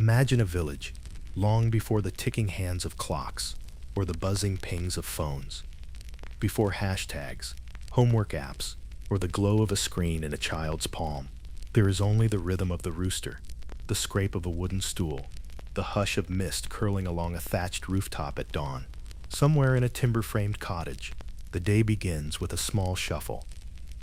Imagine a village, long before the ticking hands of clocks or the buzzing pings of phones, before hashtags, homework apps, or the glow of a screen in a child's palm. There is only the rhythm of the rooster, the scrape of a wooden stool, the hush of mist curling along a thatched rooftop at dawn. Somewhere in a timber-framed cottage, the day begins with a small shuffle.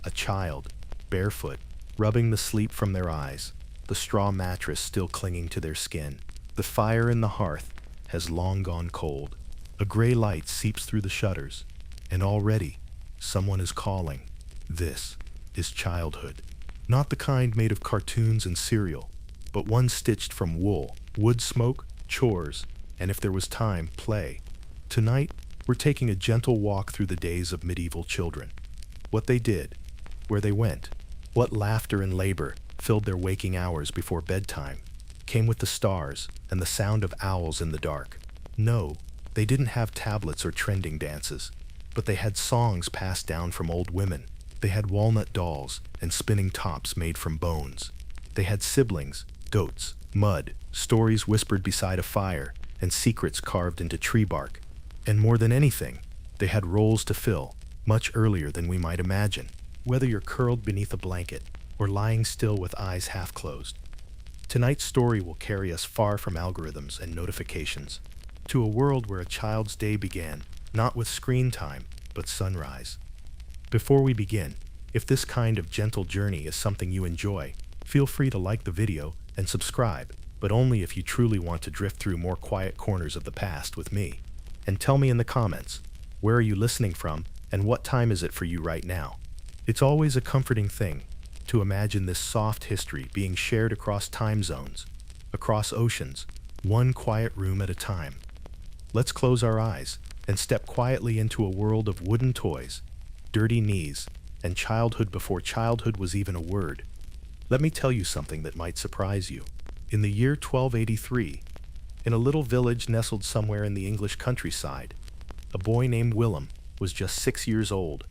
A child, barefoot, rubbing the sleep from their eyes, the straw mattress still clinging to their skin. The fire in the hearth has long gone cold. A gray light seeps through the shutters, and already someone is calling. This is childhood. Not the kind made of cartoons and cereal, but one stitched from wool, wood smoke, chores, and if there was time, play. Tonight, we're taking a gentle walk through the days of medieval children. What they did, where they went, what laughter and labor filled their waking hours before bedtime, came with the stars and the sound of owls in the dark. No, they didn't have tablets or trending dances, but they had songs passed down from old women. They had walnut dolls and spinning tops made from bones. They had siblings, goats, mud, stories whispered beside a fire, and secrets carved into tree bark. And more than anything, they had roles to fill, much earlier than we might imagine. Whether you're curled beneath a blanket or lying still with eyes half closed, tonight's story will carry us far from algorithms and notifications, to a world where a child's day began, not with screen time, but sunrise. Before we begin, if this kind of gentle journey is something you enjoy, feel free to like the video and subscribe, but only if you truly want to drift through more quiet corners of the past with me. And tell me in the comments, where are you listening from and what time is it for you right now? It's always a comforting thing to imagine this soft history being shared across time zones, across oceans, one quiet room at a time. Let's close our eyes and step quietly into a world of wooden toys, dirty knees, and childhood before childhood was even a word. Let me tell you something that might surprise you. In the year 1283, in a little village nestled somewhere in the English countryside, a boy named Willem was just 6 years old.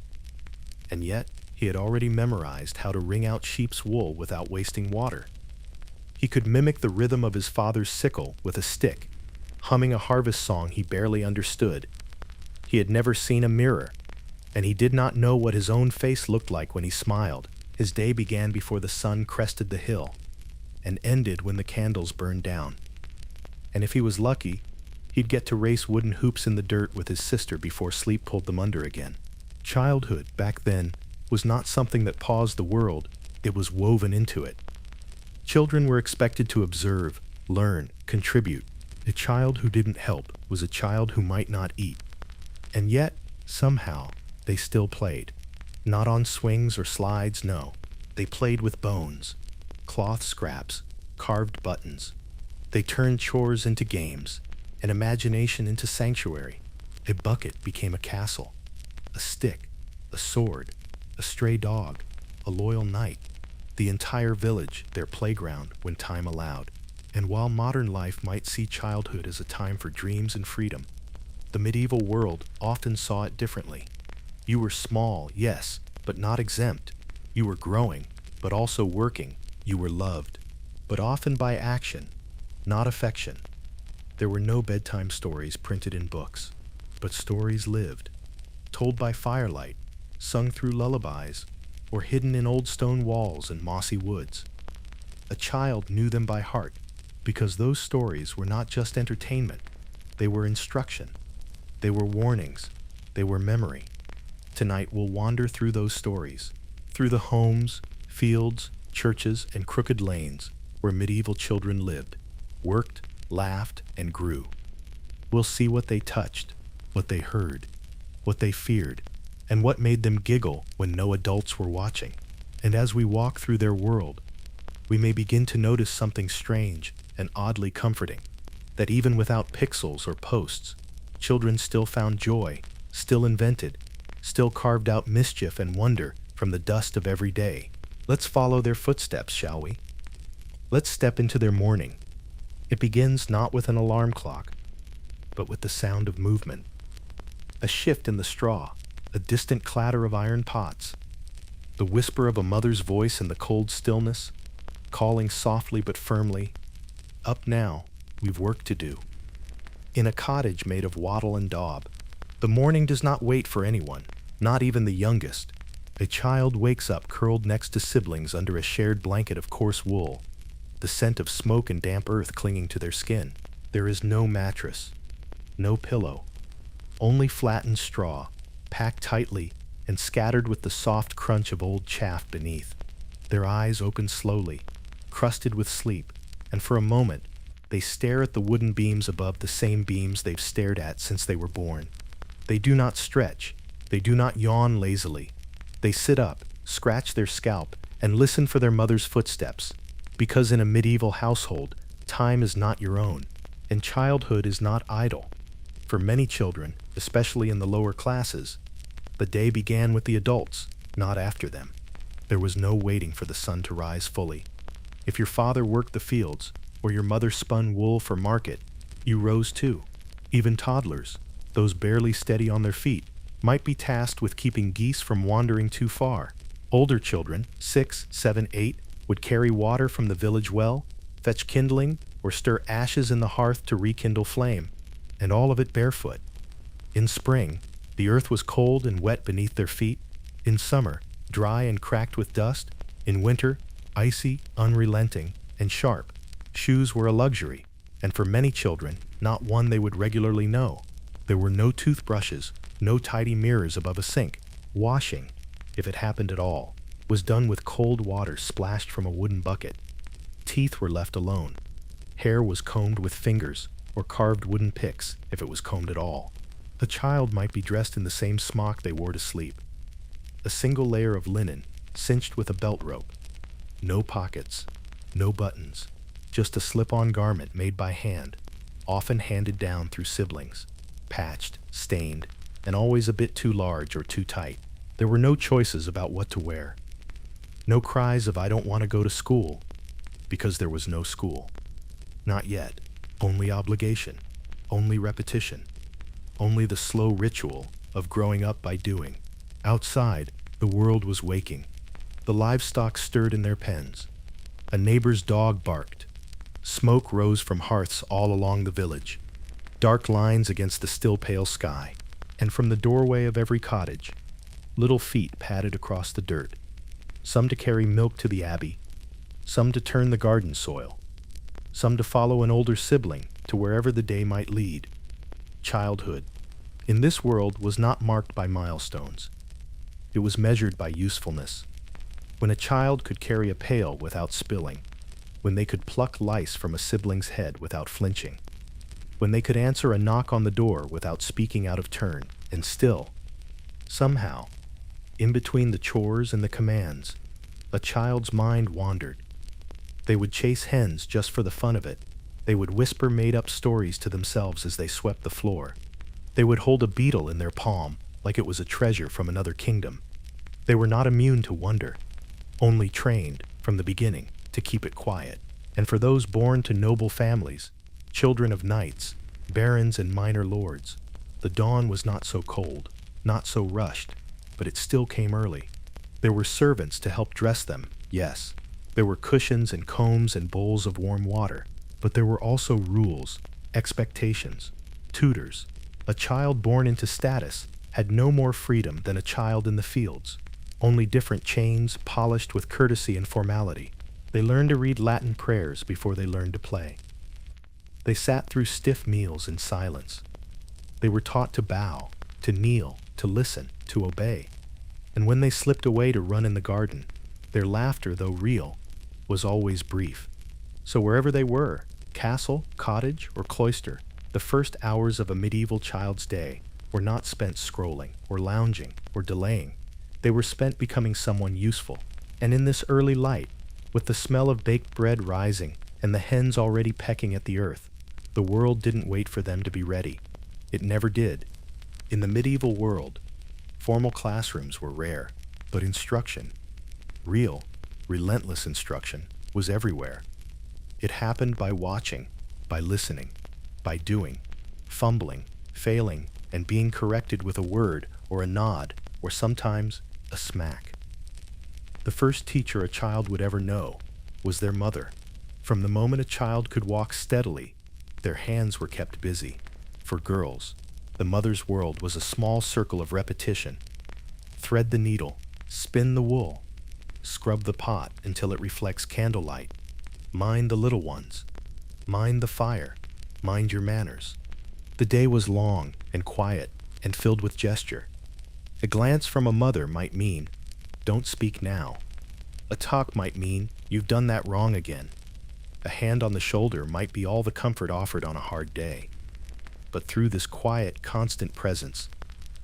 And yet, he had already memorized how to wring out sheep's wool without wasting water. He could mimic the rhythm of his father's sickle with a stick, humming a harvest song he barely understood. He had never seen a mirror, and he did not know what his own face looked like when he smiled. His day began before the sun crested the hill, and ended when the candles burned down. And if he was lucky, he'd get to race wooden hoops in the dirt with his sister before sleep pulled them under again. Childhood, back then, was not something that paused the world, it was woven into it. Children were expected to observe, learn, contribute. A child who didn't help was a child who might not eat. And yet, somehow, they still played. Not on swings or slides, no. They played with bones, cloth scraps, carved buttons. They turned chores into games, and imagination into sanctuary. A bucket became a castle, a stick, a sword, a stray dog, a loyal knight. The entire village, their playground when time allowed. And while modern life might see childhood as a time for dreams and freedom, the medieval world often saw it differently. You were small, yes, but not exempt. You were growing, but also working. You were loved, but often by action, not affection. There were no bedtime stories printed in books, but stories lived, told by firelight, sung through lullabies, or hidden in old stone walls and mossy woods. A child knew them by heart, because those stories were not just entertainment, they were instruction, they were warnings, they were memory. Tonight we'll wander through those stories, through the homes, fields, churches, and crooked lanes where medieval children lived, worked, laughed, and grew. We'll see what they touched, what they heard, what they feared, and what made them giggle when no adults were watching. And as we walk through their world, we may begin to notice something strange and oddly comforting, that even without pixels or posts, children still found joy, still invented, still carved out mischief and wonder from the dust of every day. Let's follow their footsteps, shall we? Let's step into their morning. It begins not with an alarm clock, but with the sound of movement. A shift in the straw, a distant clatter of iron pots, the whisper of a mother's voice in the cold stillness, calling softly but firmly, Up now, we've work to do. In a cottage made of wattle and daub, the morning does not wait for anyone, not even the youngest. A child wakes up curled next to siblings under a shared blanket of coarse wool, the scent of smoke and damp earth clinging to their skin. There is no mattress, no pillow, only flattened straw, packed tightly and scattered with the soft crunch of old chaff beneath. Their eyes open slowly, crusted with sleep, and for a moment they stare at the wooden beams above, the same beams they've stared at since they were born. They do not stretch, they do not yawn lazily. They sit up, scratch their scalp, and listen for their mother's footsteps, because in a medieval household, time is not your own, and childhood is not idle. For many children, especially in the lower classes, the day began with the adults, not after them. There was no waiting for the sun to rise fully. If your father worked the fields, or your mother spun wool for market, you rose too. Even toddlers, those barely steady on their feet, might be tasked with keeping geese from wandering too far. Older children, 6, 7, 8, would carry water from the village well, fetch kindling, or stir ashes in the hearth to rekindle flame, and all of it barefoot. In spring, the earth was cold and wet beneath their feet. In summer, dry and cracked with dust. In winter, icy, unrelenting, and sharp. Shoes were a luxury, and for many children, not one they would regularly know. There were no toothbrushes, no tidy mirrors above a sink. Washing, if it happened at all, was done with cold water splashed from a wooden bucket. Teeth were left alone. Hair was combed with fingers, or carved wooden picks, if it was combed at all. A child might be dressed in the same smock they wore to sleep. A single layer of linen, cinched with a belt rope. No pockets, no buttons, just a slip-on garment made by hand, often handed down through siblings, patched, stained, and always a bit too large or too tight. There were no choices about what to wear. No cries of "I don't want to go to school," because there was no school. Not yet. Only obligation, only repetition, only the slow ritual of growing up by doing. Outside, the world was waking. The livestock stirred in their pens. A neighbor's dog barked. Smoke rose from hearths all along the village, dark lines against the still pale sky, and from the doorway of every cottage, little feet padded across the dirt, some to carry milk to the abbey, some to turn the garden soil, some to follow an older sibling to wherever the day might lead. Childhood, in this world, was not marked by milestones. It was measured by usefulness. When a child could carry a pail without spilling, when they could pluck lice from a sibling's head without flinching, when they could answer a knock on the door without speaking out of turn, and still, somehow, in between the chores and the commands, a child's mind wandered. They would chase hens just for the fun of it. They would whisper made-up stories to themselves as they swept the floor. They would hold a beetle in their palm like it was a treasure from another kingdom. They were not immune to wonder, only trained, from the beginning, to keep it quiet. And for those born to noble families, children of knights, barons and minor lords, the dawn was not so cold, not so rushed, but it still came early. There were servants to help dress them, yes. There were cushions and combs and bowls of warm water, but there were also rules, expectations, tutors. A child born into status had no more freedom than a child in the fields, only different chains polished with courtesy and formality. They learned to read Latin prayers before they learned to play. They sat through stiff meals in silence. They were taught to bow, to kneel, to listen, to obey. And when they slipped away to run in the garden, their laughter, though real, was always brief. So wherever they were, castle, cottage, or cloister, the first hours of a medieval child's day were not spent scrolling, or lounging, or delaying. They were spent becoming someone useful. And in this early light, with the smell of baked bread rising and the hens already pecking at the earth, the world didn't wait for them to be ready. It never did. In the medieval world, formal classrooms were rare, but instruction, real, relentless instruction, was everywhere. It happened by watching, by listening, by doing, fumbling, failing, and being corrected with a word or a nod or sometimes a smack. The first teacher a child would ever know was their mother. From the moment a child could walk steadily, their hands were kept busy. For girls, the mother's world was a small circle of repetition. Thread the needle, spin the wool, scrub the pot until it reflects candlelight, mind the little ones, mind the fire, mind your manners. The day was long and quiet and filled with gesture. A glance from a mother might mean, "Don't speak now." A talk might mean, "You've done that wrong again." A hand on the shoulder might be all the comfort offered on a hard day. But through this quiet, constant presence,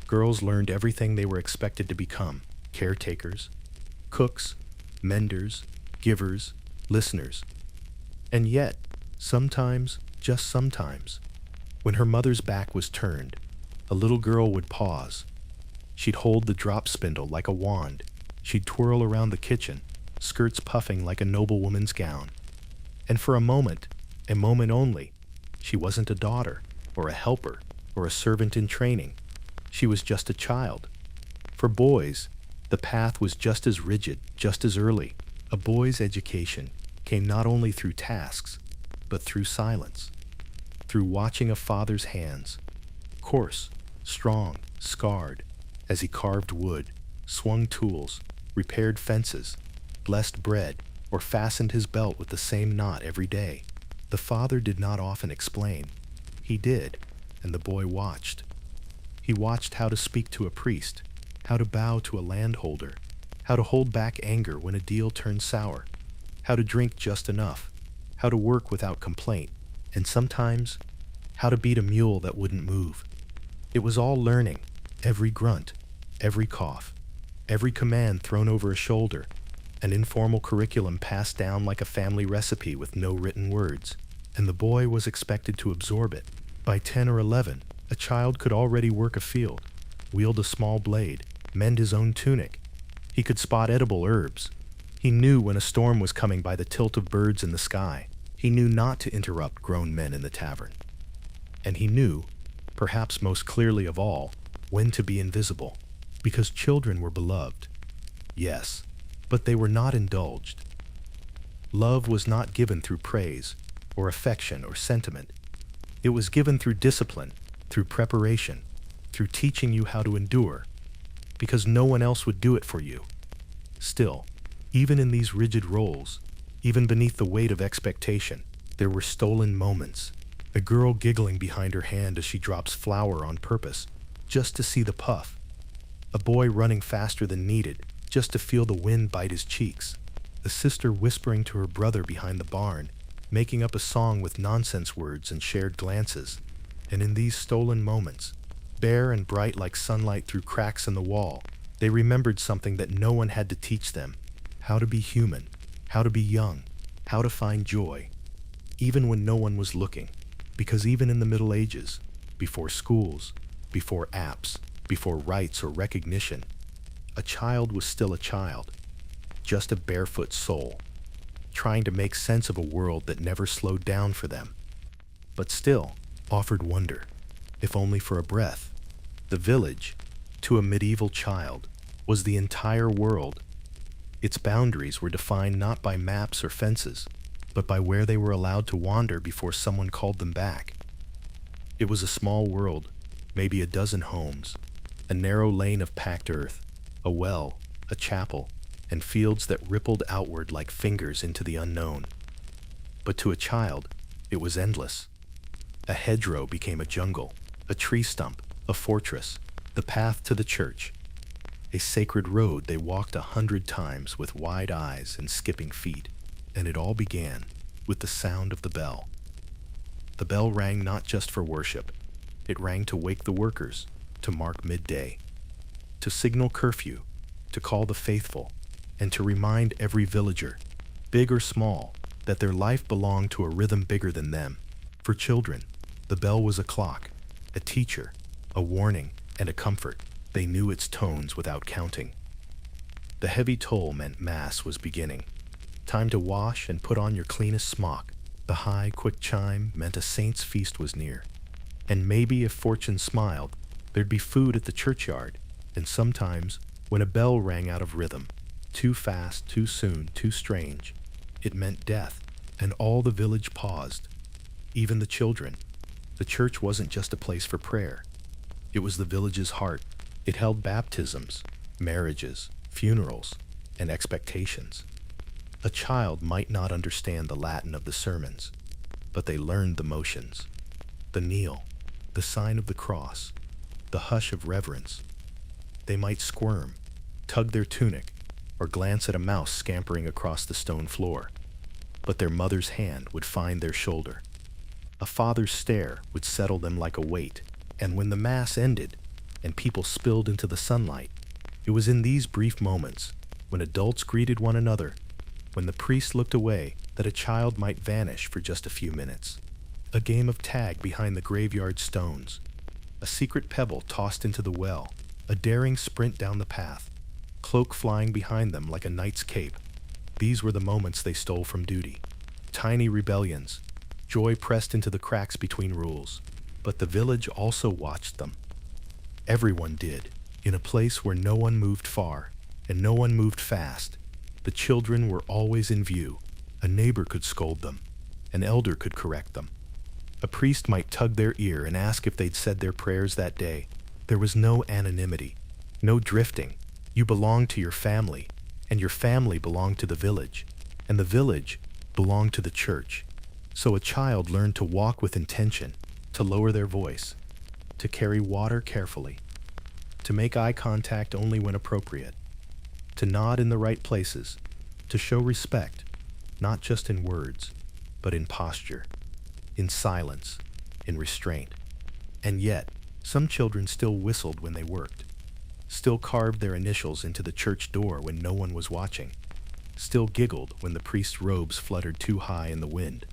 girls learned everything they were expected to become: caretakers, cooks, menders, givers, listeners. And yet, sometimes, just sometimes, when her mother's back was turned, a little girl would pause. She'd hold the drop spindle like a wand. She'd twirl around the kitchen, skirts puffing like a noblewoman's gown. And for a moment only, she wasn't a daughter, or a helper, or a servant in training. She was just a child. For boys, the path was just as rigid, just as early. A boy's education came not only through tasks, but through silence, through watching a father's hands, coarse, strong, scarred, as he carved wood, swung tools, repaired fences, blessed bread, or fastened his belt with the same knot every day. The father did not often explain. He did, and the boy watched. He watched how to speak to a priest, how to bow to a landholder, how to hold back anger when a deal turned sour, how to drink just enough, how to work without complaint, and sometimes, how to beat a mule that wouldn't move. It was all learning, every grunt, every cough, every command thrown over a shoulder, an informal curriculum passed down like a family recipe with no written words, and the boy was expected to absorb it. By 10 or 11, a child could already work a field, wield a small blade, mend his own tunic. He could spot edible herbs. He knew when a storm was coming by the tilt of birds in the sky. He knew not to interrupt grown men in the tavern. And he knew, perhaps most clearly of all, when to be invisible, because children were beloved. Yes, but they were not indulged. Love was not given through praise, or affection, or sentiment. It was given through discipline, through preparation, through teaching you how to endure, because no one else would do it for you. Still, even in these rigid roles, even beneath the weight of expectation, there were stolen moments. A girl giggling behind her hand as she drops flour on purpose, just to see the puff. A boy running faster than needed, just to feel the wind bite his cheeks. A sister whispering to her brother behind the barn, making up a song with nonsense words and shared glances. And in these stolen moments, bare and bright like sunlight through cracks in the wall, they remembered something that no one had to teach them: how to be human, how to be young, how to find joy, even when no one was looking. Because even in the Middle Ages, before schools, before apps, before rights or recognition, a child was still a child, just a barefoot soul, trying to make sense of a world that never slowed down for them, but still offered wonder, if only for a breath. The village, to a medieval child, was the entire world. Its boundaries were defined not by maps or fences, but by where they were allowed to wander before someone called them back. It was a small world, maybe a dozen homes, a narrow lane of packed earth, a well, a chapel, and fields that rippled outward like fingers into the unknown. But to a child, it was endless. A hedgerow became a jungle, a tree stump, a fortress, the path to the church. A sacred road they walked 100 times with wide eyes and skipping feet. And it all began with the sound of the bell. The bell rang not just for worship. It rang to wake the workers, to mark midday, to signal curfew, to call the faithful, and to remind every villager, big or small, that their life belonged to a rhythm bigger than them. For children, the bell was a clock, a teacher, a warning, and a comfort. They knew its tones without counting. The heavy toll meant Mass was beginning. Time to wash and put on your cleanest smock. The high, quick chime meant a saint's feast was near. And maybe if fortune smiled, there'd be food at the churchyard. And sometimes, when a bell rang out of rhythm, too fast, too soon, too strange, it meant death. And all the village paused, even the children. The church wasn't just a place for prayer. It was the village's heart. It held baptisms, marriages, funerals, and expectations. A child might not understand the Latin of the sermons, but they learned the motions. The kneel, the sign of the cross, the hush of reverence. They might squirm, tug their tunic, or glance at a mouse scampering across the stone floor. But their mother's hand would find their shoulder. A father's stare would settle them like a weight, and when the mass ended and people spilled into the sunlight, it was in these brief moments, when adults greeted one another, when the priest looked away, that a child might vanish for just a few minutes. A game of tag behind the graveyard stones, a secret pebble tossed into the well, a daring sprint down the path, cloak flying behind them like a knight's cape. These were the moments they stole from duty. Tiny rebellions, joy pressed into the cracks between rules. But the village also watched them. Everyone did, in a place where no one moved far, and no one moved fast. The children were always in view. A neighbor could scold them. An elder could correct them. A priest might tug their ear and ask if they'd said their prayers that day. There was no anonymity, no drifting. You belonged to your family, and your family belonged to the village, and the village belonged to the church. So a child learned to walk with intention, to lower their voice, to carry water carefully, to make eye contact only when appropriate, to nod in the right places, to show respect, not just in words, but in posture, in silence, in restraint. And yet, some children still whistled when they worked, still carved their initials into the church door when no one was watching, still giggled when the priest's robes fluttered too high in the wind,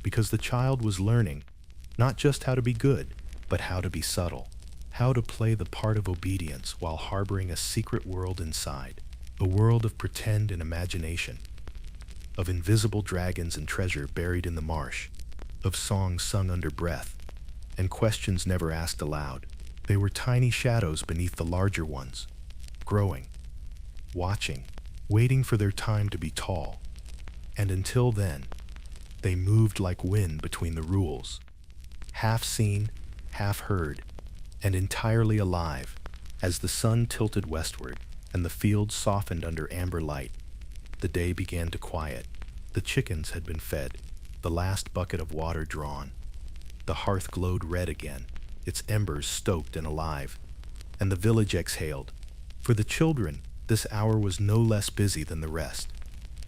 because the child was learning not just how to be good, but how to be subtle, how to play the part of obedience while harboring a secret world inside, a world of pretend and imagination, of invisible dragons and treasure buried in the marsh, of songs sung under breath, and questions never asked aloud. They were tiny shadows beneath the larger ones, growing, watching, waiting for their time to be tall. And until then, they moved like wind between the rules, half seen, half heard, and entirely alive. As the sun tilted westward and the fields softened under amber light, the day began to quiet. The chickens had been fed, the last bucket of water drawn. The hearth glowed red again, its embers stoked and alive, and the village exhaled. For the children, this hour was no less busy than the rest.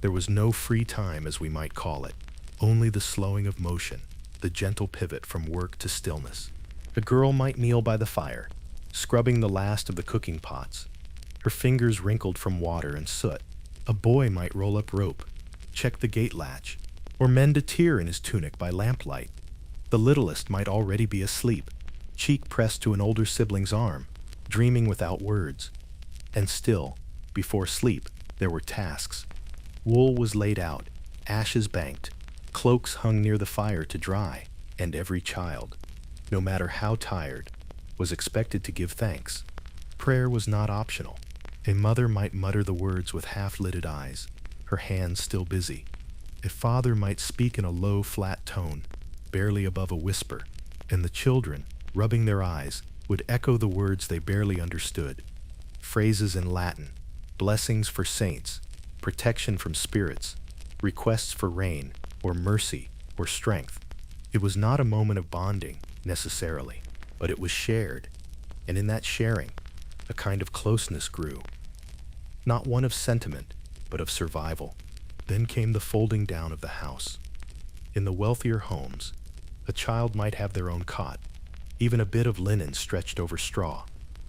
There was no free time, as we might call it, only the slowing of motion, the gentle pivot from work to stillness. A girl might kneel by the fire, scrubbing the last of the cooking pots, her fingers wrinkled from water and soot. A boy might roll up rope, check the gate latch, or mend a tear in his tunic by lamplight. The littlest might already be asleep, cheek pressed to an older sibling's arm, dreaming without words. And still, before sleep, there were tasks. Wool was laid out, ashes banked, cloaks hung near the fire to dry, and every child, no matter how tired, was expected to give thanks. Prayer was not optional. A mother might mutter the words with half-lidded eyes, her hands still busy. A father might speak in a low, flat tone, barely above a whisper, and the children, rubbing their eyes, would echo the words they barely understood. Phrases in Latin, blessings for saints, protection from spirits, requests for rain, or mercy, or strength. It was not a moment of bonding, necessarily, but it was shared, and in that sharing, a kind of closeness grew. Not one of sentiment, but of survival. Then came the folding down of the house. In the wealthier homes, a child might have their own cot, even a bit of linen stretched over straw.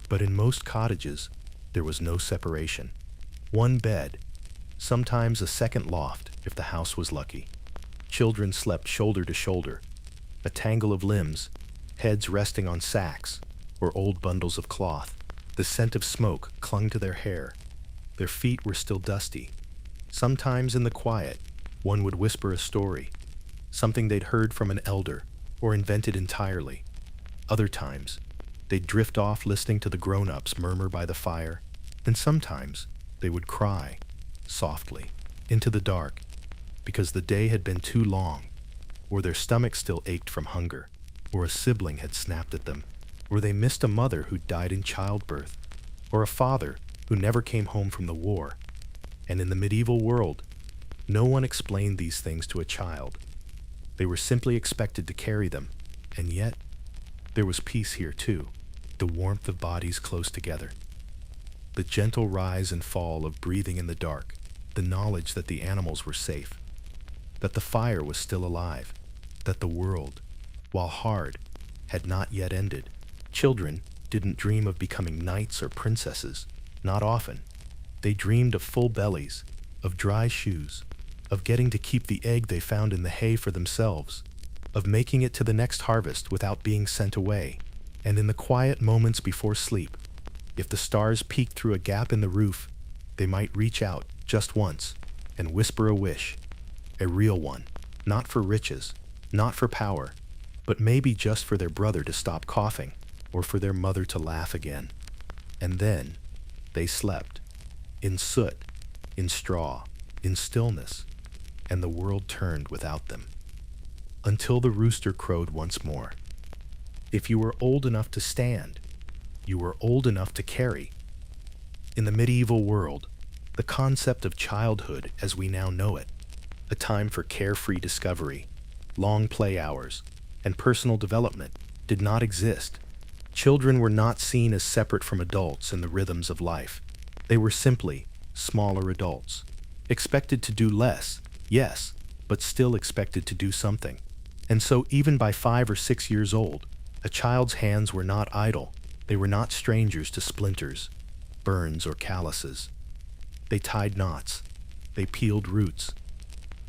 But in most cottages, there was no separation. One bed, sometimes a second loft if the house was lucky. Children slept shoulder to shoulder, a tangle of limbs, heads resting on sacks or old bundles of cloth. The scent of smoke clung to their hair. Their feet were still dusty. Sometimes in the quiet, one would whisper a story, something they'd heard from an elder or invented entirely. Other times, they'd drift off listening to the grown-ups murmur by the fire, and sometimes they would cry, softly, into the dark, because the day had been too long, or their stomachs still ached from hunger, or a sibling had snapped at them, or they missed a mother who died in childbirth, or a father who never came home from the war. And in the medieval world, no one explained these things to a child. They were simply expected to carry them, and yet there was peace here too, the warmth of bodies close together, the gentle rise and fall of breathing in the dark, the knowledge that the animals were safe, that the fire was still alive, that the world, while hard, had not yet ended. Children didn't dream of becoming knights or princesses, not often. They dreamed of full bellies, of dry shoes, of getting to keep the egg they found in the hay for themselves, of making it to the next harvest without being sent away. And in the quiet moments before sleep, if the stars peeked through a gap in the roof, they might reach out just once and whisper a wish, a real one, not for riches, not for power, but maybe just for their brother to stop coughing or for their mother to laugh again. And then they slept, in soot, in straw, in stillness, and the world turned without them. Until the rooster crowed once more. If you were old enough to stand, you were old enough to carry. In the medieval world, the concept of childhood as we now know it, a time for carefree discovery, long play hours, and personal development, did not exist. Children were not seen as separate from adults in the rhythms of life. They were simply smaller adults, expected to do less, yes, but still expected to do something. And so even by 5 or 6 years old, a child's hands were not idle. They were not strangers to splinters, burns, or calluses. They tied knots. They peeled roots.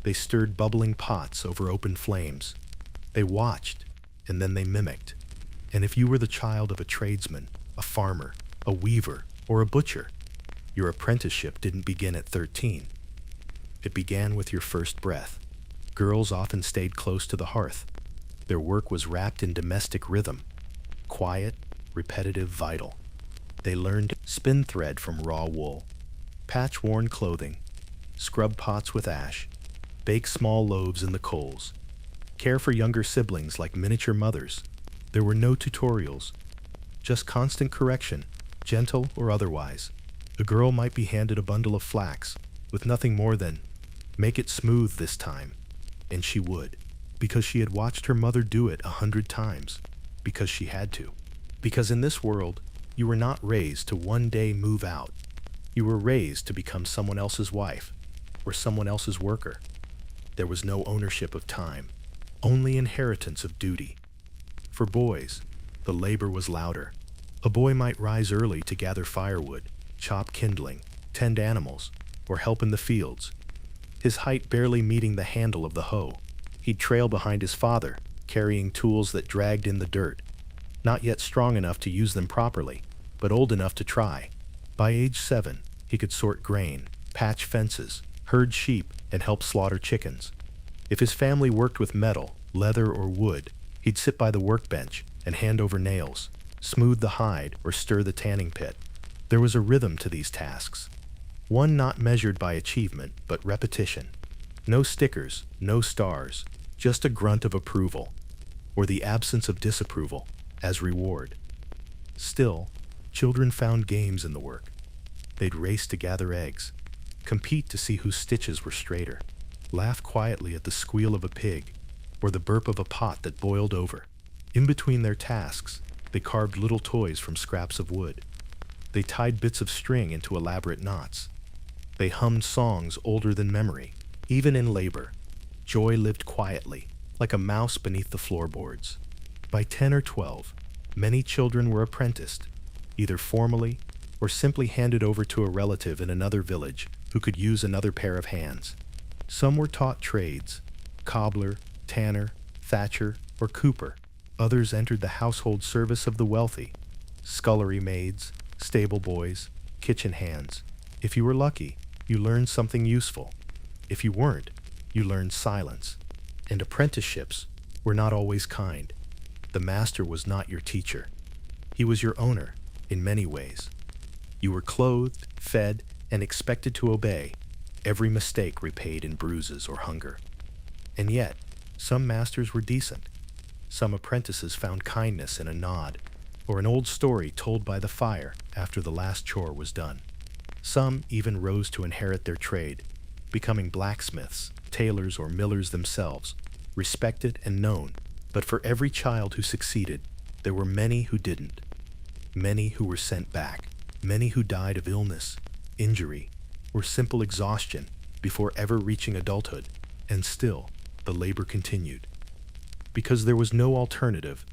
They stirred bubbling pots over open flames. They watched, and then they mimicked. And if you were the child of a tradesman, a farmer, a weaver, or a butcher, your apprenticeship didn't begin at 13. It began with your first breath. Girls often stayed close to the hearth. Their work was wrapped in domestic rhythm, quiet, repetitive, vital. They learned spin thread from raw wool, patch worn clothing, scrub pots with ash, bake small loaves in the coals, care for younger siblings like miniature mothers. There were no tutorials, just constant correction, gentle or otherwise. A girl might be handed a bundle of flax with nothing more than, "Make it smooth this time," and she would, because she had watched her mother do it 100 times, because she had to. Because in this world, you were not raised to one day move out. You were raised to become someone else's wife or someone else's worker. There was no ownership of time, only inheritance of duty. For boys, the labor was louder. A boy might rise early to gather firewood, chop kindling, tend animals, or help in the fields, his height barely meeting the handle of the hoe. He'd trail behind his father, carrying tools that dragged in the dirt, not yet strong enough to use them properly, but old enough to try. By age 7, he could sort grain, patch fences, herd sheep, and help slaughter chickens. If his family worked with metal, leather, or wood, he'd sit by the workbench and hand over nails, smooth the hide, or stir the tanning pit. There was a rhythm to these tasks, one not measured by achievement, but repetition. No stickers, no stars, just a grunt of approval, or the absence of disapproval, as reward. Still, children found games in the work. They'd race to gather eggs, compete to see whose stitches were straighter, laugh quietly at the squeal of a pig, or the burp of a pot that boiled over. In between their tasks, they carved little toys from scraps of wood. They tied bits of string into elaborate knots. They hummed songs older than memory. Even in labor, joy lived quietly, like a mouse beneath the floorboards. By 10 or 12, many children were apprenticed, either formally or simply handed over to a relative in another village who could use another pair of hands. Some were taught trades, cobbler, tanner, thatcher, or cooper. Others entered the household service of the wealthy, scullery maids, stable boys, kitchen hands. If you were lucky, you learned something useful. If you weren't, you learned silence. And apprenticeships were not always kind. The master was not your teacher. He was your owner, in many ways. You were clothed, fed, and expected to obey, every mistake repaid in bruises or hunger. And yet, some masters were decent. Some apprentices found kindness in a nod, or an old story told by the fire after the last chore was done. Some even rose to inherit their trade, becoming blacksmiths, tailors, or millers themselves, respected and known. But for every child who succeeded, there were many who didn't. Many who were sent back, many who died of illness, injury, or simple exhaustion before ever reaching adulthood, and still, the labor continued. Because there was no alternative,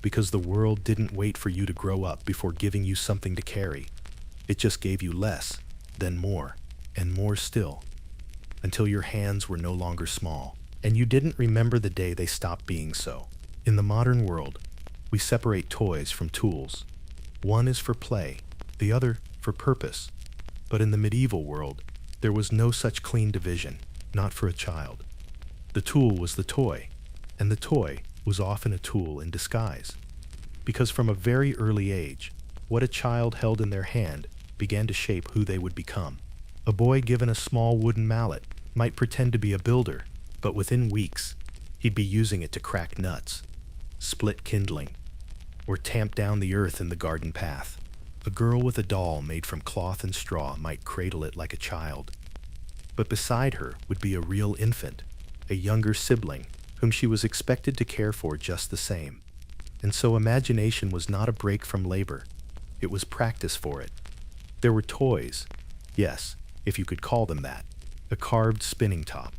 because the world didn't wait for you to grow up before giving you something to carry. It just gave you less, then more, and more still, until your hands were no longer small, and you didn't remember the day they stopped being so. In the modern world, we separate toys from tools. One is for play, the other for purpose. But in the medieval world, there was no such clean division, not for a child. The tool was the toy, and the toy was often a tool in disguise. Because from a very early age, what a child held in their hand began to shape who they would become. A boy given a small wooden mallet might pretend to be a builder, but within weeks, he'd be using it to crack nuts, split kindling, or tamp down the earth in the garden path. A girl with a doll made from cloth and straw might cradle it like a child. But beside her would be a real infant, a younger sibling, whom she was expected to care for just the same. And so imagination was not a break from labor. It was practice for it. There were toys, yes, if you could call them that, a carved spinning top,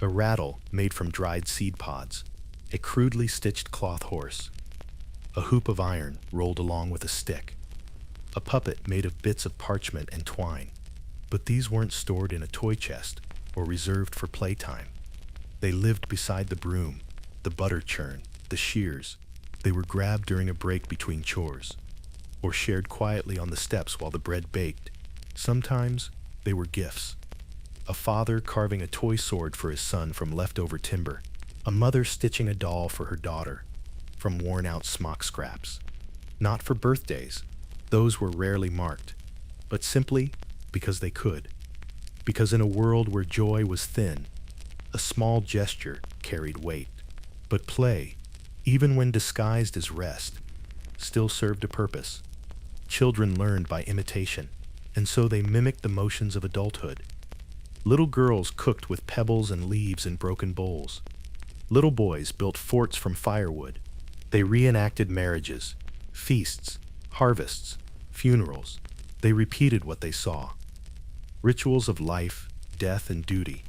a rattle made from dried seed pods, a crudely stitched cloth horse, a hoop of iron rolled along with a stick, a puppet made of bits of parchment and twine. But these weren't stored in a toy chest or reserved for playtime. They lived beside the broom, the butter churn, the shears. They were grabbed during a break between chores, or shared quietly on the steps while the bread baked. Sometimes they were gifts. A father carving a toy sword for his son from leftover timber, a mother stitching a doll for her daughter from worn-out smock scraps. Not for birthdays, those were rarely marked, but simply because they could. Because in a world where joy was thin, a small gesture carried weight. But play, even when disguised as rest, still served a purpose. Children learned by imitation, and so they mimicked the motions of adulthood. Little girls cooked with pebbles and leaves in broken bowls. Little boys built forts from firewood. They reenacted marriages, feasts, harvests, funerals. They repeated what they saw. Rituals of life, death, and duty,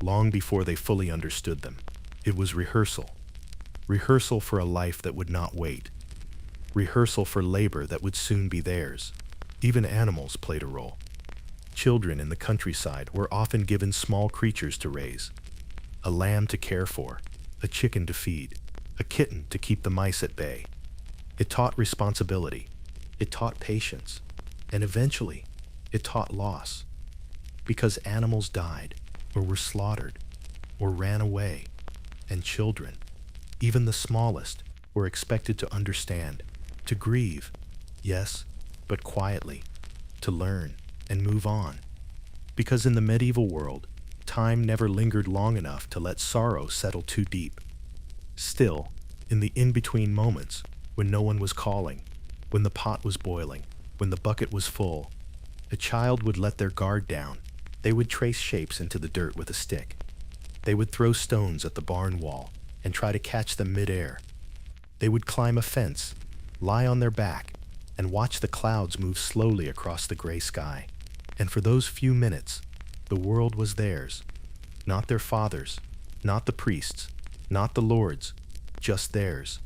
long before they fully understood them. It was rehearsal. Rehearsal for a life that would not wait. Rehearsal for labor that would soon be theirs. Even animals played a role. Children in the countryside were often given small creatures to raise. A lamb to care for, a chicken to feed, a kitten to keep the mice at bay. It taught responsibility. It taught patience. And eventually, it taught loss. Because animals died, or were slaughtered, or ran away, and children, even the smallest, were expected to understand, to grieve, yes, but quietly, to learn and move on. Because in the medieval world, time never lingered long enough to let sorrow settle too deep. Still, in the in-between moments, when no one was calling, when the pot was boiling, when the bucket was full, a child would let their guard down. They would trace shapes into the dirt with a stick. They would throw stones at the barn wall and try to catch them mid-air. They would climb a fence, lie on their back, and watch the clouds move slowly across the gray sky. And for those few minutes, the world was theirs. Not their father's, not the priest's, not the Lord's, just theirs.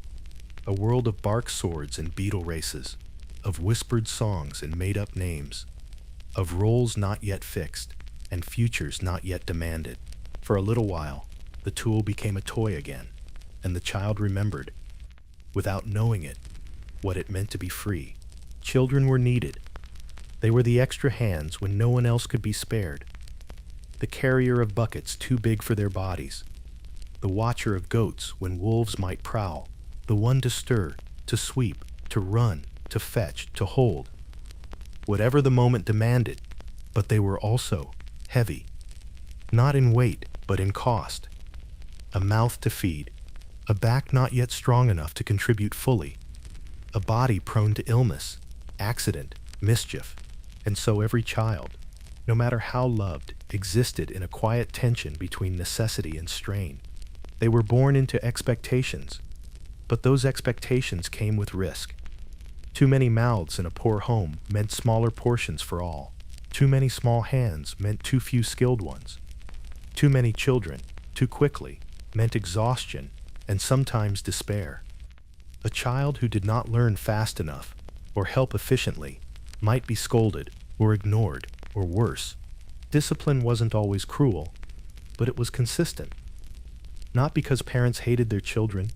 A world of bark swords and beetle races, of whispered songs and made-up names, of roles not yet fixed and futures not yet demanded. For a little while, the tool became a toy again, and the child remembered, without knowing it, what it meant to be free. Children were needed. They were the extra hands when no one else could be spared, the carrier of buckets too big for their bodies, the watcher of goats when wolves might prowl, the one to stir, to sweep, to run, to fetch, to hold. Whatever the moment demanded, but they were also heavy, not in weight, but in cost. A mouth to feed, a back not yet strong enough to contribute fully, a body prone to illness, accident, mischief. And so every child, no matter how loved, existed in a quiet tension between necessity and strain. They were born into expectations, but those expectations came with risk. Too many mouths in a poor home meant smaller portions for all. Too many small hands meant too few skilled ones. Too many children, too quickly, meant exhaustion and sometimes despair. A child who did not learn fast enough or help efficiently might be scolded or ignored, or worse. Discipline wasn't always cruel, but it was consistent. Not because parents hated their children,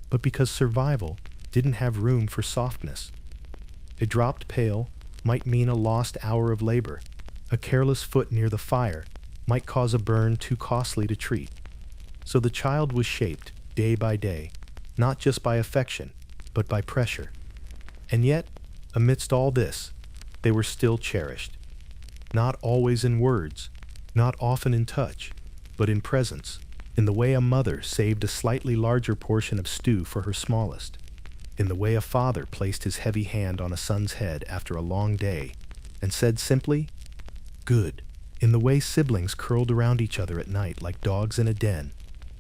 but because survival didn't have room for softness. A dropped pail might mean a lost hour of labor. A careless foot near the fire might cause a burn too costly to treat. So the child was shaped, day by day, not just by affection, but by pressure. And yet, amidst all this, they were still cherished. Not always in words, not often in touch, but in presence, in the way a mother saved a slightly larger portion of stew for her smallest, in the way a father placed his heavy hand on a son's head after a long day and said simply, "Good," in the way siblings curled around each other at night like dogs in a den,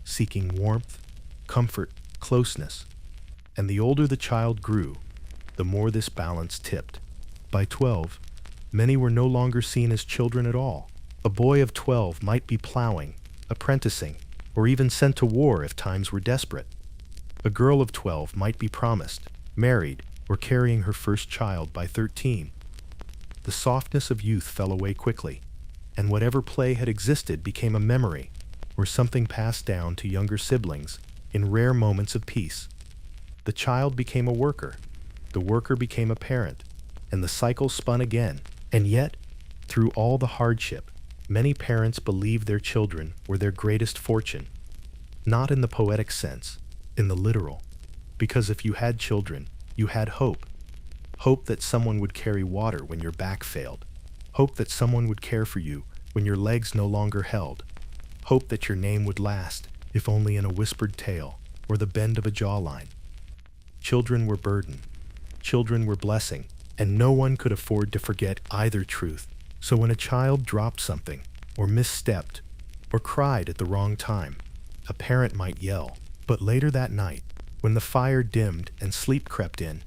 seeking warmth, comfort, closeness. And the older the child grew, the more this balance tipped. By 12, many were no longer seen as children at all. A boy of 12 might be plowing, apprenticing, or even sent to war if times were desperate. A girl of 12 might be promised, married, or carrying her first child by 13. The softness of youth fell away quickly, and whatever play had existed became a memory, or something passed down to younger siblings in rare moments of peace. The child became a worker, the worker became a parent, and the cycle spun again. And yet, through all the hardship, many parents believed their children were their greatest fortune. Not in the poetic sense, in the literal. Because if you had children, you had hope. Hope that someone would carry water when your back failed. Hope that someone would care for you when your legs no longer held. Hope that your name would last, if only in a whispered tale or the bend of a jawline. Children were burden. Children were blessing, and no one could afford to forget either truth. So when a child dropped something, or misstepped, or cried at the wrong time, a parent might yell. But later that night, when the fire dimmed and sleep crept in,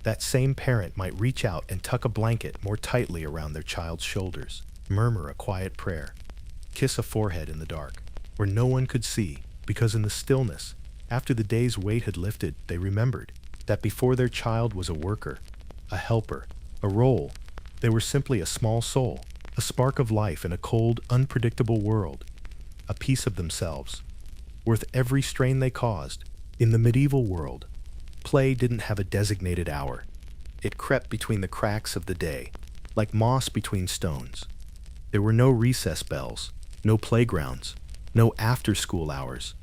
that same parent might reach out and tuck a blanket more tightly around their child's shoulders, murmur a quiet prayer, kiss a forehead in the dark, where no one could see, because in the stillness, after the day's weight had lifted, they remembered that before their child was a worker, a helper, a role, they were simply a small soul, a spark of life in a cold, unpredictable world, a piece of themselves, worth every strain they caused. In the medieval world, play didn't have a designated hour. It crept between the cracks of the day, like moss between stones. There were no recess bells, no playgrounds, no after-school hours.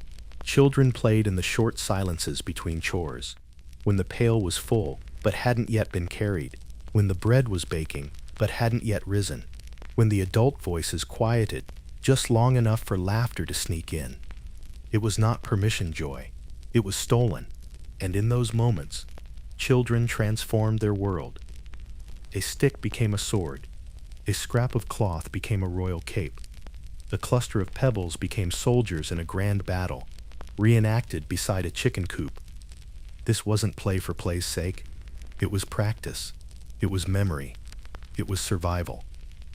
Children played in the short silences between chores, when the pail was full but hadn't yet been carried, when the bread was baking but hadn't yet risen, when the adult voices quieted just long enough for laughter to sneak in. It was not permission joy, it was stolen, and in those moments, children transformed their world. A stick became a sword, a scrap of cloth became a royal cape, a cluster of pebbles became soldiers in a grand battle, reenacted beside a chicken coop. This wasn't play for play's sake. It was practice. It was memory. It was survival.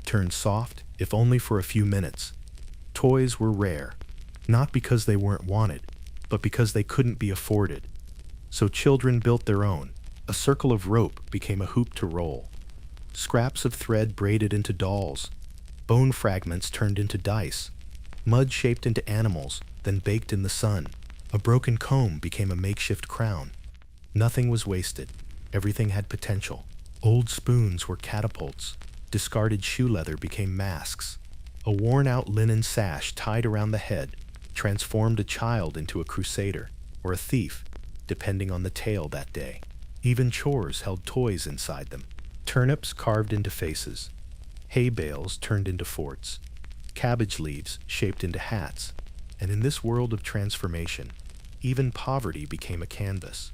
Turned soft, if only for a few minutes. Toys were rare, not because they weren't wanted, but because they couldn't be afforded. So children built their own. A circle of rope became a hoop to roll. Scraps of thread braided into dolls. Bone fragments turned into dice. Mud shaped into animals, then baked in the sun. A broken comb became a makeshift crown. Nothing was wasted. Everything had potential. Old spoons were catapults. Discarded shoe leather became masks. A worn-out linen sash tied around the head transformed a child into a crusader or a thief, depending on the tale that day. Even chores held toys inside them. Turnips carved into faces. Hay bales turned into forts. cabbage leaves shaped into hats. And in this world of transformation, even poverty became a canvas.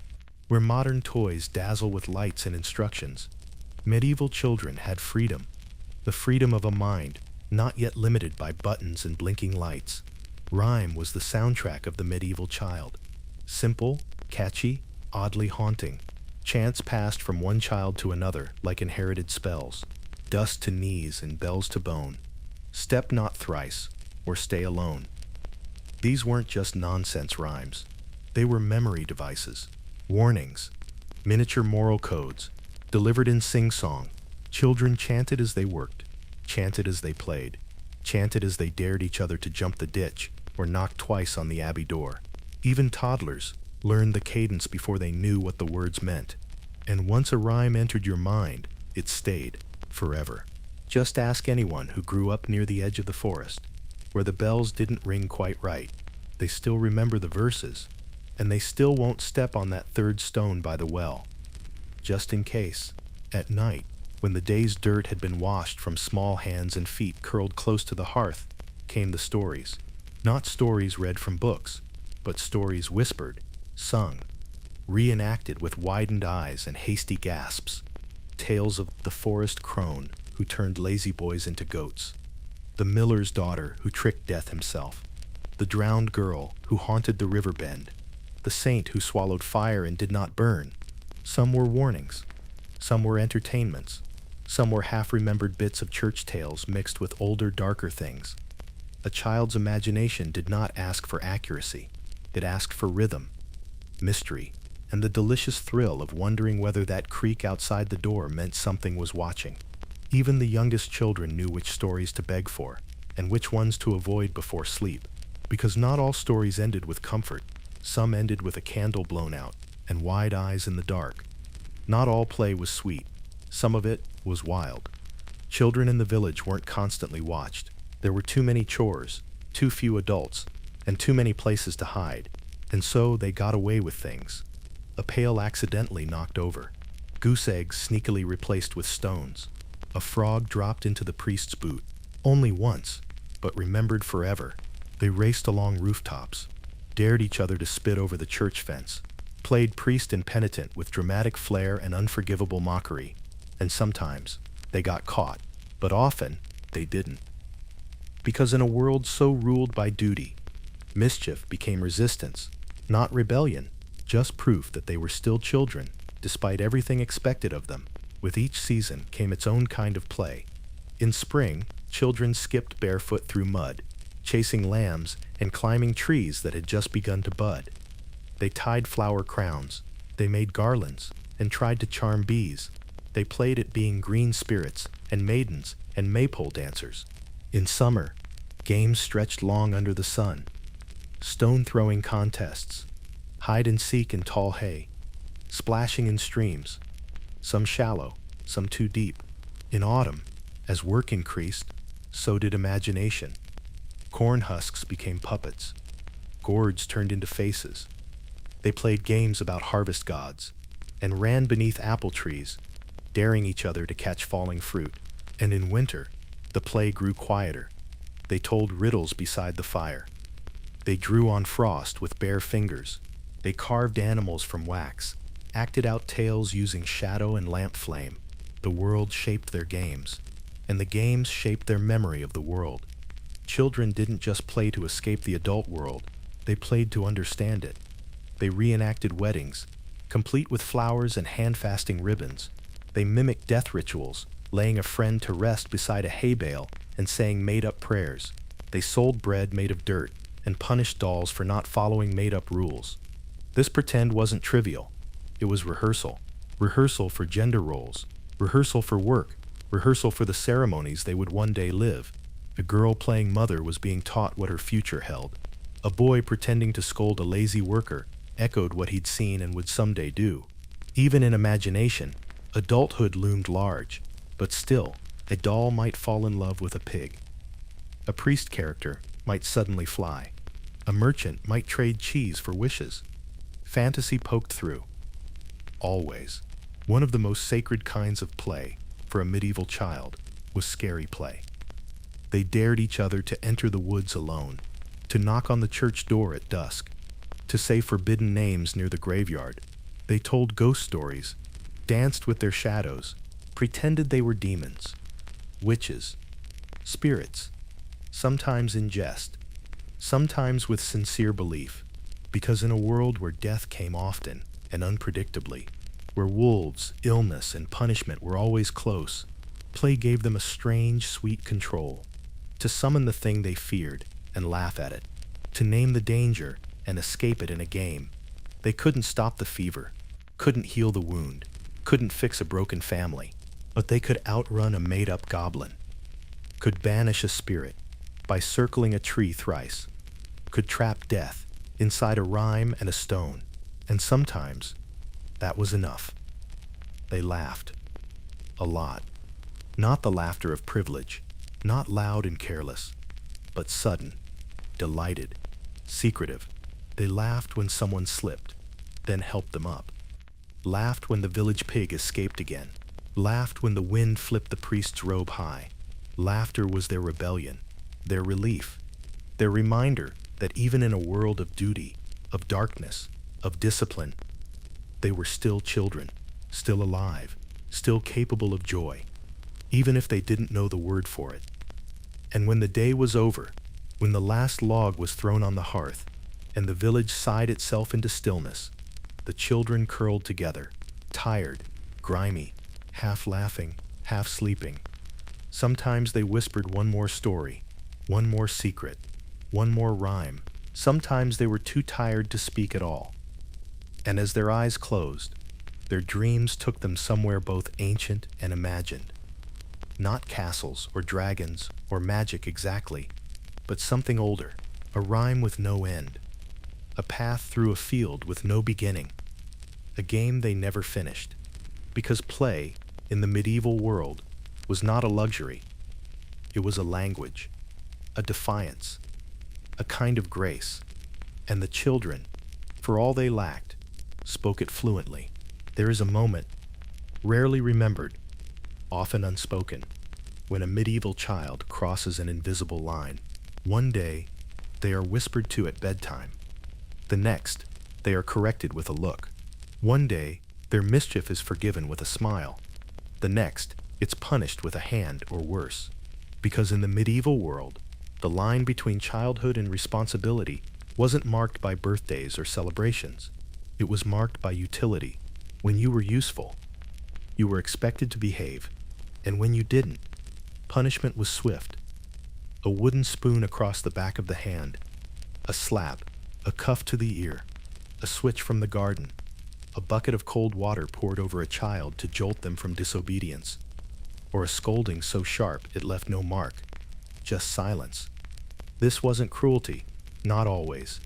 Where modern toys dazzle with lights and instructions, medieval children had freedom, the freedom of a mind not yet limited by buttons and blinking lights. Rhyme was the soundtrack of the medieval child. Simple, catchy, oddly haunting. Chants passed from one child to another like inherited spells. Dust to knees and bells to bone. Step not thrice, or stay alone. These weren't just nonsense rhymes. They were memory devices, warnings, miniature moral codes, delivered in sing-song. Children chanted as they worked, chanted as they played, chanted as they dared each other to jump the ditch or knock twice on the abbey door. Even toddlers learned the cadence before they knew what the words meant. And once a rhyme entered your mind, it stayed forever. Just ask anyone who grew up near the edge of the forest, where the bells didn't ring quite right. They still remember the verses, and they still won't step on that third stone by the well. Just in case, at night, when the day's dirt had been washed from small hands and feet curled close to the hearth, came the stories. Not stories read from books, but stories whispered, sung, reenacted with widened eyes and hasty gasps. Tales of the forest crone who turned lazy boys into goats, the miller's daughter who tricked death himself, the drowned girl who haunted the river bend, the saint who swallowed fire and did not burn. Some were warnings, some were entertainments, some were half-remembered bits of church tales mixed with older, darker things. A child's imagination did not ask for accuracy. It asked for rhythm, mystery, and the delicious thrill of wondering whether that creak outside the door meant something was watching. Even the youngest children knew which stories to beg for, and which ones to avoid before sleep, because not all stories ended with comfort. Some ended with a candle blown out and wide eyes in the dark. Not all play was sweet. Some of it was wild. Children in the village weren't constantly watched. There were too many chores, too few adults, and too many places to hide, and so they got away with things. A pail accidentally knocked over, goose eggs sneakily replaced with stones, a frog dropped into the priest's boot. Only once, but remembered forever. They raced along rooftops, dared each other to spit over the church fence, played priest and penitent with dramatic flair and unforgivable mockery, and sometimes they got caught, but often they didn't. Because in a world so ruled by duty, mischief became resistance, not rebellion, just proof that they were still children, despite everything expected of them. With each season came its own kind of play. In spring, children skipped barefoot through mud, chasing lambs and climbing trees that had just begun to bud. They tied flower crowns, they made garlands, and tried to charm bees. They played at being green spirits and maidens and maypole dancers. In summer, games stretched long under the sun. Stone-throwing contests, hide-and-seek in tall hay, splashing in streams, some shallow, some too deep. In autumn, as work increased, so did imagination. Corn husks became puppets. Gourds turned into faces. They played games about harvest gods and ran beneath apple trees, daring each other to catch falling fruit. And in winter, the play grew quieter. They told riddles beside the fire. They drew on frost with bare fingers. They carved animals from wax, acted out tales using shadow and lamp flame. The world shaped their games, and the games shaped their memory of the world. Children didn't just play to escape the adult world, they played to understand it. They reenacted weddings, complete with flowers and hand-fasting ribbons. They mimicked death rituals, laying a friend to rest beside a hay bale and saying made-up prayers. They sold bread made of dirt and punished dolls for not following made-up rules. This pretend wasn't trivial. It was rehearsal. Rehearsal for gender roles, rehearsal for work, rehearsal for the ceremonies they would one day live. A girl playing mother was being taught what her future held. A boy pretending to scold a lazy worker echoed what he'd seen and would someday do. Even in imagination, adulthood loomed large, but still, a doll might fall in love with a pig. A priest character might suddenly fly. A merchant might trade cheese for wishes. Fantasy poked through. Always, one of the most sacred kinds of play for a medieval child was scary play. They dared each other to enter the woods alone, to knock on the church door at dusk, to say forbidden names near the graveyard. They told ghost stories, danced with their shadows, pretended they were demons, witches, spirits, sometimes in jest, sometimes with sincere belief, because in a world where death came often and unpredictably, where wolves, illness, and punishment were always close, play gave them a strange, sweet control to summon the thing they feared and laugh at it, to name the danger and escape it in a game. They couldn't stop the fever, couldn't heal the wound, couldn't fix a broken family, but they could outrun a made-up goblin, could banish a spirit by circling a tree thrice, could trap death inside a rhyme and a stone, and sometimes that was enough. They laughed. A lot. Not the laughter of privilege, not loud and careless, but sudden, delighted, secretive. They laughed when someone slipped, then helped them up. Laughed when the village pig escaped again. Laughed when the wind flipped the priest's robe high. Laughter was their rebellion, their relief, their reminder that even in a world of duty, of darkness, of discipline, they were still children, still alive, still capable of joy, even if they didn't know the word for it. And when the day was over, when the last log was thrown on the hearth, and the village sighed itself into stillness, the children curled together, tired, grimy, half laughing, half sleeping. Sometimes they whispered one more story, one more secret, one more rhyme. Sometimes they were too tired to speak at all. And as their eyes closed, their dreams took them somewhere both ancient and imagined. Not castles or dragons or magic exactly, but something older, a rhyme with no end, a path through a field with no beginning, a game they never finished, because play, in the medieval world, was not a luxury. It was a language, a defiance, a kind of grace, and the children, for all they lacked, spoke it fluently. There is a moment, rarely remembered, often unspoken, when a medieval child crosses an invisible line. One day, they are whispered to at bedtime. The next, they are corrected with a look. One day, their mischief is forgiven with a smile. The next, it's punished with a hand or worse. Because in the medieval world, the line between childhood and responsibility wasn't marked by birthdays or celebrations. It was marked by utility. When you were useful, you were expected to behave, and when you didn't, punishment was swift. A wooden spoon across the back of the hand, a slap, a cuff to the ear, a switch from the garden, a bucket of cold water poured over a child to jolt them from disobedience, or a scolding so sharp it left no mark, just silence. This wasn't cruelty, not always.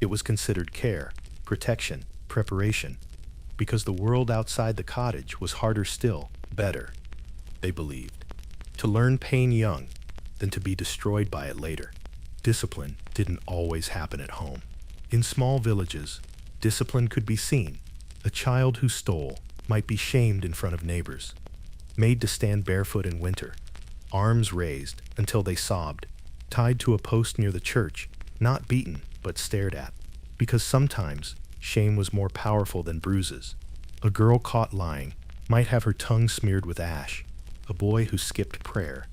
It was considered care, protection, preparation, because the world outside the cottage was harder still, better, they believed. To learn pain young, than to be destroyed by it later. Discipline didn't always happen at home. In small villages, discipline could be seen. A child who stole might be shamed in front of neighbors, made to stand barefoot in winter, arms raised until they sobbed, tied to a post near the church, not beaten but stared at, because sometimes shame was more powerful than bruises. A girl caught lying might have her tongue smeared with ash. A boy who skipped prayer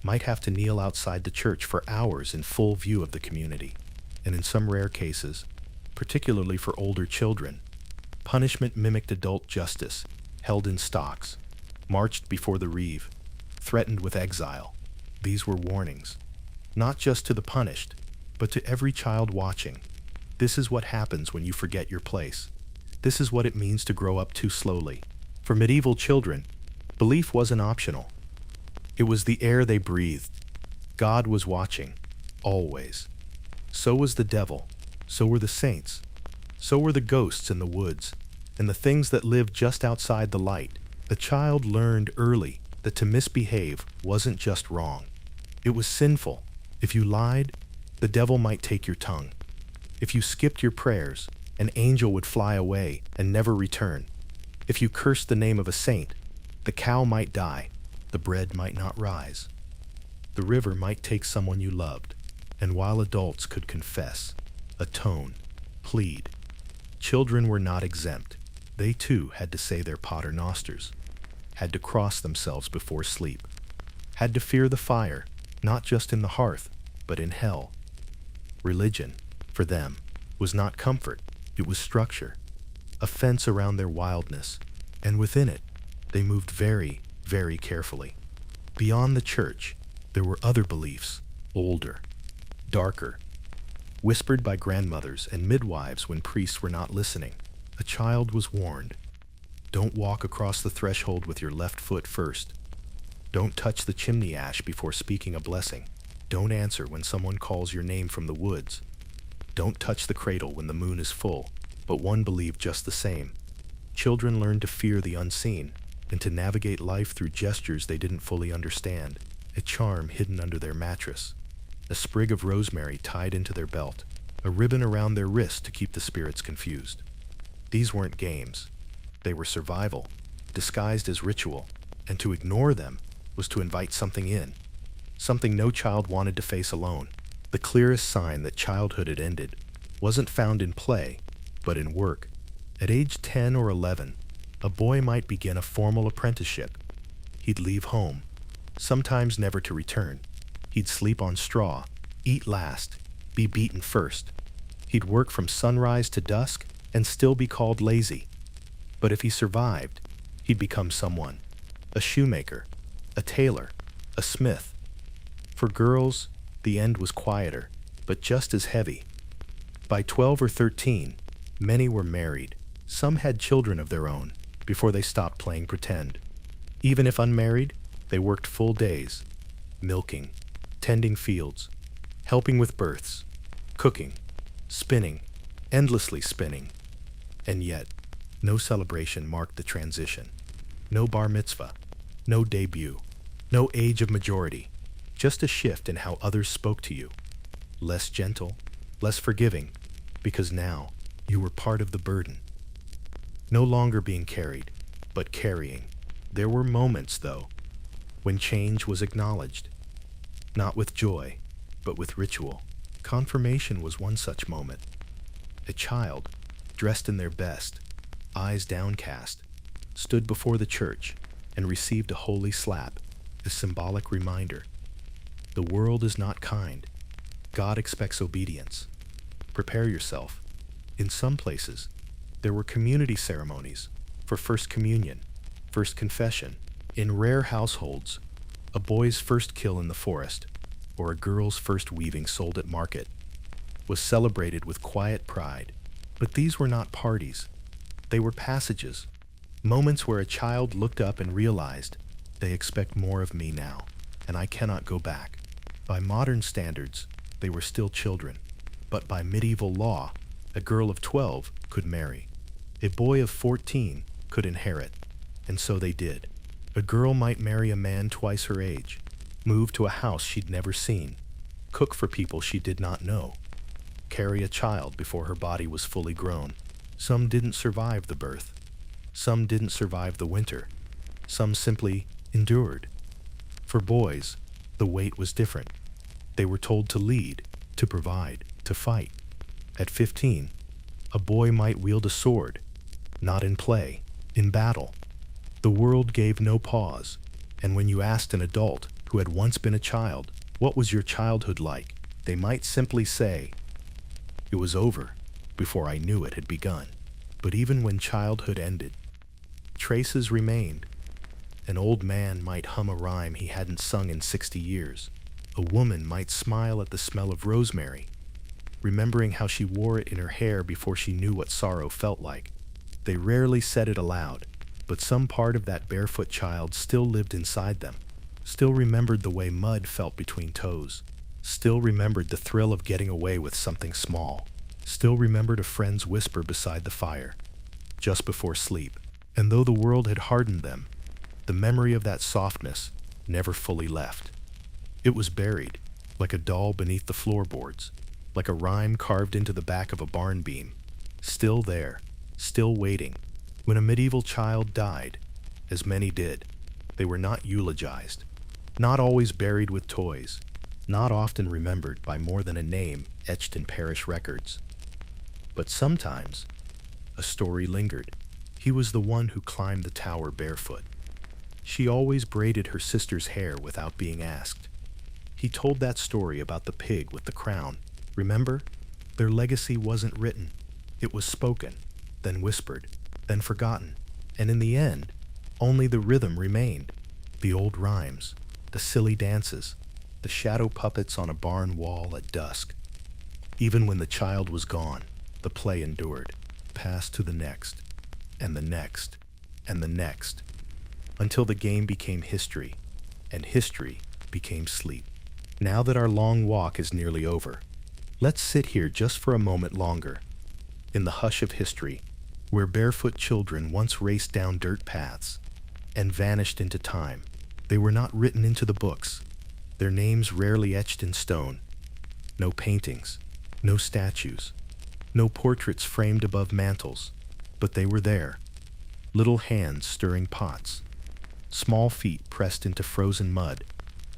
might have to kneel outside the church for hours in full view of the community. And in some rare cases, particularly for older children, punishment mimicked adult justice, held in stocks, marched before the reeve, threatened with exile. These were warnings, not just to the punished, but to every child watching. This is what happens when you forget your place. This is what it means to grow up too slowly. For medieval children, belief wasn't optional. It was the air they breathed. God was watching, always. So was the devil. So were the saints. So were the ghosts in the woods, and the things that lived just outside the light. The child learned early that to misbehave wasn't just wrong. It was sinful. If you lied, the devil might take your tongue. If you skipped your prayers, an angel would fly away and never return. If you cursed the name of a saint, the cow might die, the bread might not rise. The river might take someone you loved, and while adults could confess, atone, plead, children were not exempt. They too had to say their paternosters, had to cross themselves before sleep, had to fear the fire, not just in the hearth, but in hell. Religion, for them, was not comfort, it was structure, a fence around their wildness, and within it, they moved very, very carefully. Beyond the church, there were other beliefs, older, darker, whispered by grandmothers and midwives when priests were not listening. A child was warned. Don't walk across the threshold with your left foot first. Don't touch the chimney ash before speaking a blessing. Don't answer when someone calls your name from the woods. Don't touch the cradle when the moon is full. But one believed just the same. Children learned to fear the unseen and to navigate life through gestures they didn't fully understand, a charm hidden under their mattress, a sprig of rosemary tied into their belt, a ribbon around their wrist to keep the spirits confused. These weren't games. They were survival, disguised as ritual, and to ignore them was to invite something in, something no child wanted to face alone. The clearest sign that childhood had ended wasn't found in play, but in work. At age 10 or 11, a boy might begin a formal apprenticeship. He'd leave home, sometimes never to return. He'd sleep on straw, eat last, be beaten first. He'd work from sunrise to dusk and still be called lazy. But if he survived, he'd become someone. A shoemaker, a tailor, a smith. For girls, the end was quieter, but just as heavy. By 12 or 13, many were married. Some had children of their own before they stopped playing pretend. Even if unmarried, they worked full days, milking, tending fields, helping with births, cooking, spinning, endlessly spinning. And yet, no celebration marked the transition. No bar mitzvah, no debut, no age of majority, just a shift in how others spoke to you. Less gentle, less forgiving, because now you were part of the burden. No longer being carried, but carrying. There were moments, though, when change was acknowledged, not with joy, but with ritual. Confirmation was one such moment. A child, dressed in their best, eyes downcast, stood before the church and received a holy slap, a symbolic reminder. The world is not kind. God expects obedience. Prepare yourself. In some places, there were community ceremonies for First Communion, First Confession. In rare households, a boy's first kill in the forest, or a girl's first weaving sold at market, was celebrated with quiet pride. But these were not parties. They were passages, moments where a child looked up and realized, they expect more of me now, and I cannot go back. By modern standards, they were still children, but by medieval law, a girl of 12 could marry. A boy of 14 could inherit, and so they did. A girl might marry a man twice her age, move to a house she'd never seen, cook for people she did not know, carry a child before her body was fully grown. Some didn't survive the birth. Some didn't survive the winter. Some simply endured. For boys, the weight was different. They were told to lead, to provide, to fight. At 15, a boy might wield a sword, not in play, in battle. The world gave no pause, and when you asked an adult who had once been a child, what was your childhood like, they might simply say, it was over before I knew it had begun. But even when childhood ended, traces remained. An old man might hum a rhyme he hadn't sung in 60 years. A woman might smile at the smell of rosemary, remembering how she wore it in her hair before she knew what sorrow felt like. They rarely said it aloud, but some part of that barefoot child still lived inside them, still remembered the way mud felt between toes, still remembered the thrill of getting away with something small, still remembered a friend's whisper beside the fire, just before sleep. And though the world had hardened them, the memory of that softness never fully left. It was buried, like a doll beneath the floorboards, like a rhyme carved into the back of a barn beam, still there, still waiting. When a medieval child died, as many did, they were not eulogized. not always buried with toys, not often remembered by more than a name etched in parish records. But sometimes, a story lingered. He was the one who climbed the tower barefoot. She always braided her sister's hair without being asked. He told that story about the pig with the crown. Remember? Their legacy wasn't written. It was spoken, then whispered, then forgotten. And in the end, only the rhythm remained. The old rhymes, the silly dances, the shadow puppets on a barn wall at dusk. Even when the child was gone, the play endured, passed to the next, and the next, and the next, until the game became history, and history became sleep. Now that our long walk is nearly over, let's sit here just for a moment longer, in the hush of history, where barefoot children once raced down dirt paths and vanished into time. They were not written into the books, their names rarely etched in stone. No paintings, no statues, no portraits framed above mantels, but they were there. Little hands stirring pots, small feet pressed into frozen mud,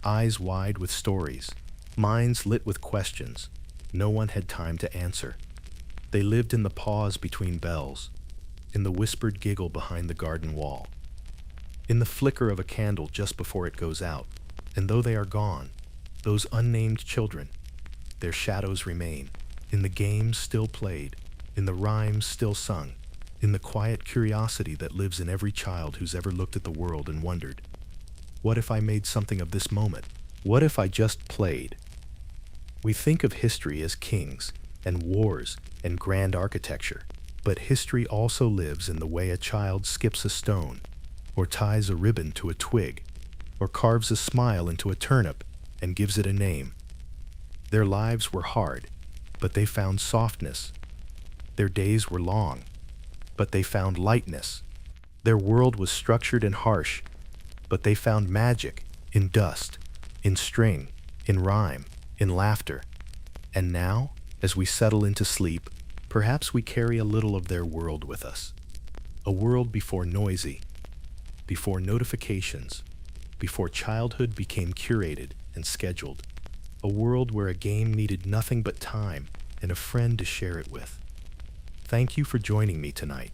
eyes wide with stories, minds lit with questions no one had time to answer. They lived in the pause between bells, in the whispered giggle behind the garden wall, in the flicker of a candle just before it goes out. And though they are gone, those unnamed children, their shadows remain, in the games still played, in the rhymes still sung, in the quiet curiosity that lives in every child who's ever looked at the world and wondered, what if I made something of this moment? What if I just played? We think of history as kings and wars and grand architecture, but history also lives in the way a child skips a stone, or ties a ribbon to a twig, or carves a smile into a turnip and gives it a name. Their lives were hard, but they found softness. Their days were long, but they found lightness. Their world was structured and harsh, but they found magic in dust, in string, in rhyme, in laughter. And now, as we settle into sleep, perhaps we carry a little of their world with us. A world before noisy, before notifications, before childhood became curated and scheduled. A world where a game needed nothing but time and a friend to share it with. Thank you for joining me tonight.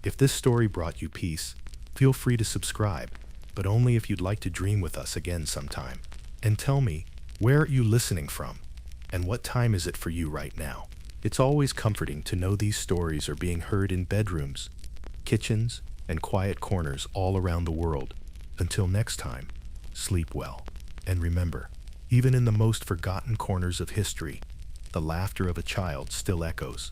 If this story brought you peace, feel free to subscribe, but only if you'd like to dream with us again sometime. And tell me, where are you listening from? And what time is it for you right now? It's always comforting to know these stories are being heard in bedrooms, kitchens, and quiet corners all around the world. Until next time, sleep well. And remember, even in the most forgotten corners of history, the laughter of a child still echoes.